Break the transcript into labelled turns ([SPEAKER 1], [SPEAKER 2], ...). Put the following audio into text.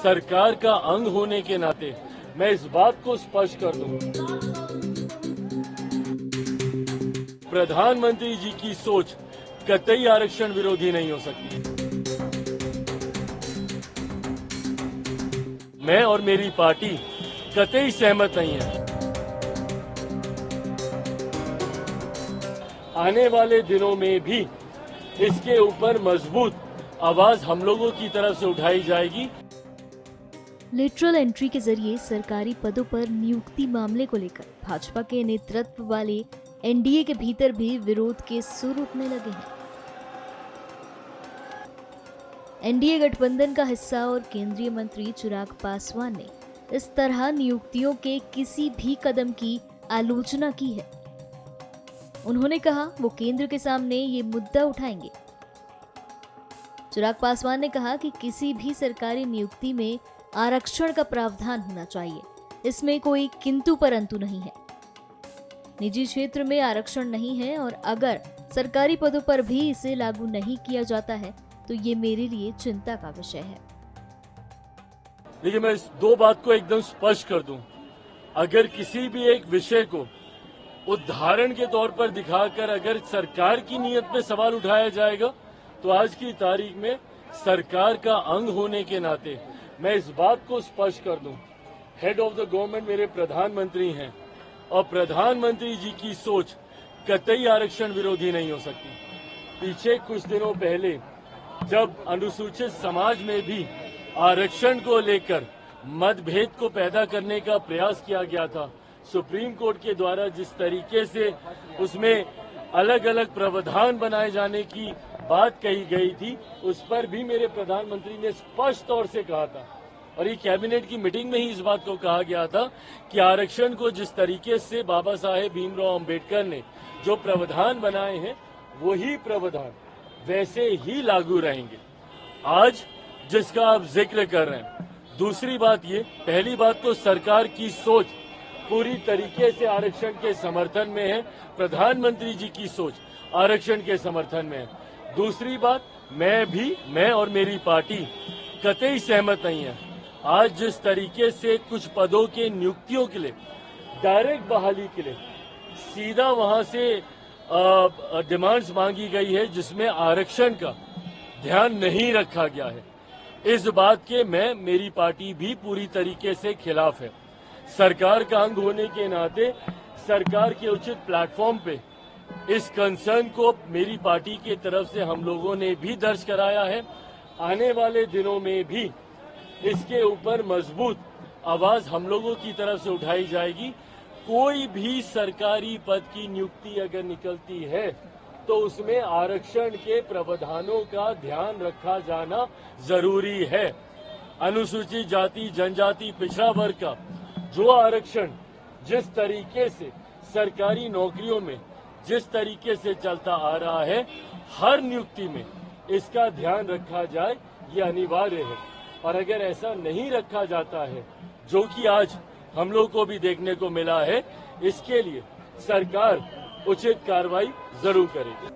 [SPEAKER 1] सरकार का अंग होने के नाते मैं इस बात को स्पष्ट कर दूं, प्रधानमंत्री जी की सोच कतई आरक्षण विरोधी नहीं हो सकती। मैं और मेरी पार्टी कतई सहमत नहीं है। आने वाले दिनों में भी इसके ऊपर मजबूत आवाज हम लोगों की तरफ से उठाई जाएगी।
[SPEAKER 2] लेटरल एंट्री के जरिए सरकारी पदों पर नियुक्ति मामले को लेकर भाजपा के नेतृत्व वाले एनडीए के भीतर भी विरोध के सुर उठने लगे हैं। एनडीए गठबंधन का हिस्सा और केंद्रीय मंत्री चिराग पासवान ने इस तरह नियुक्तियों के किसी भी कदम की आलोचना की है। उन्होंने कहा वो केंद्र के सामने ये मुद्दा उठाएंगे। चिराग पासवान ने कहा कि किसी भी सरकारी नियुक्ति में आरक्षण का प्रावधान होना चाहिए, इसमें कोई किंतु परंतु नहीं है। निजी क्षेत्र में आरक्षण नहीं है और अगर सरकारी पदों पर भी इसे लागू नहीं किया जाता है तो ये मेरे लिए चिंता का विषय है।
[SPEAKER 1] देखिए, मैं इस दो बात को एकदम स्पष्ट कर दूं। अगर किसी भी एक विषय को उदाहरण के तौर पर दिखाकर अगर सरकार की नीयत पे सवाल उठाया जाएगा तो आज की तारीख में सरकार का अंग होने के नाते मैं इस बात को स्पष्ट कर दूं, हेड ऑफ द गवर्नमेंट मेरे प्रधानमंत्री हैं और प्रधानमंत्री जी की सोच कतई आरक्षण विरोधी नहीं हो सकती। पीछे कुछ दिनों पहले जब अनुसूचित समाज में भी आरक्षण को लेकर मतभेद को पैदा करने का प्रयास किया गया था, सुप्रीम कोर्ट के द्वारा जिस तरीके से उसमें अलग अलग प्रावधान बनाए जाने की बात कही गई थी, उस पर भी मेरे प्रधानमंत्री ने स्पष्ट तौर से कहा था और ये कैबिनेट की मीटिंग में ही इस बात को कहा गया था कि आरक्षण को जिस तरीके से बाबा साहेब भीमराव अंबेडकर ने जो प्रावधान बनाए हैं वही प्रावधान वैसे ही लागू रहेंगे। आज जिसका आप जिक्र कर रहे हैं, दूसरी बात ये, पहली बात तो सरकार की सोच पूरी तरीके से आरक्षण के समर्थन में है, प्रधानमंत्री जी की सोच आरक्षण के समर्थन में है। दूसरी बात, मैं और मेरी पार्टी कतई सहमत नहीं है। आज जिस तरीके से कुछ पदों के नियुक्तियों के लिए डायरेक्ट बहाली के लिए सीधा वहां से डिमांड्स मांगी गई है जिसमें आरक्षण का ध्यान नहीं रखा गया है, इस बात के मेरी पार्टी भी पूरी तरीके से खिलाफ है। सरकार का अंग होने के नाते सरकार के उचित प्लेटफॉर्म पे इस कंसर्न को मेरी पार्टी की तरफ से हम लोगों ने भी दर्ज कराया है। आने वाले दिनों में भी इसके ऊपर मजबूत आवाज हम लोगों की तरफ से उठाई जाएगी। कोई भी सरकारी पद की नियुक्ति अगर निकलती है तो उसमें आरक्षण के प्रावधानों का ध्यान रखा जाना जरूरी है। अनुसूचित जाति, जनजाति, पिछड़ा वर्ग का जो आरक्षण जिस तरीके से सरकारी नौकरियों में जिस तरीके से चलता आ रहा है, हर नियुक्ति में इसका ध्यान रखा जाए, ये अनिवार्य है। और अगर ऐसा नहीं रखा जाता है, जो कि आज हम लोग को भी देखने को मिला है, इसके लिए सरकार उचित कार्रवाई जरूर करेगी।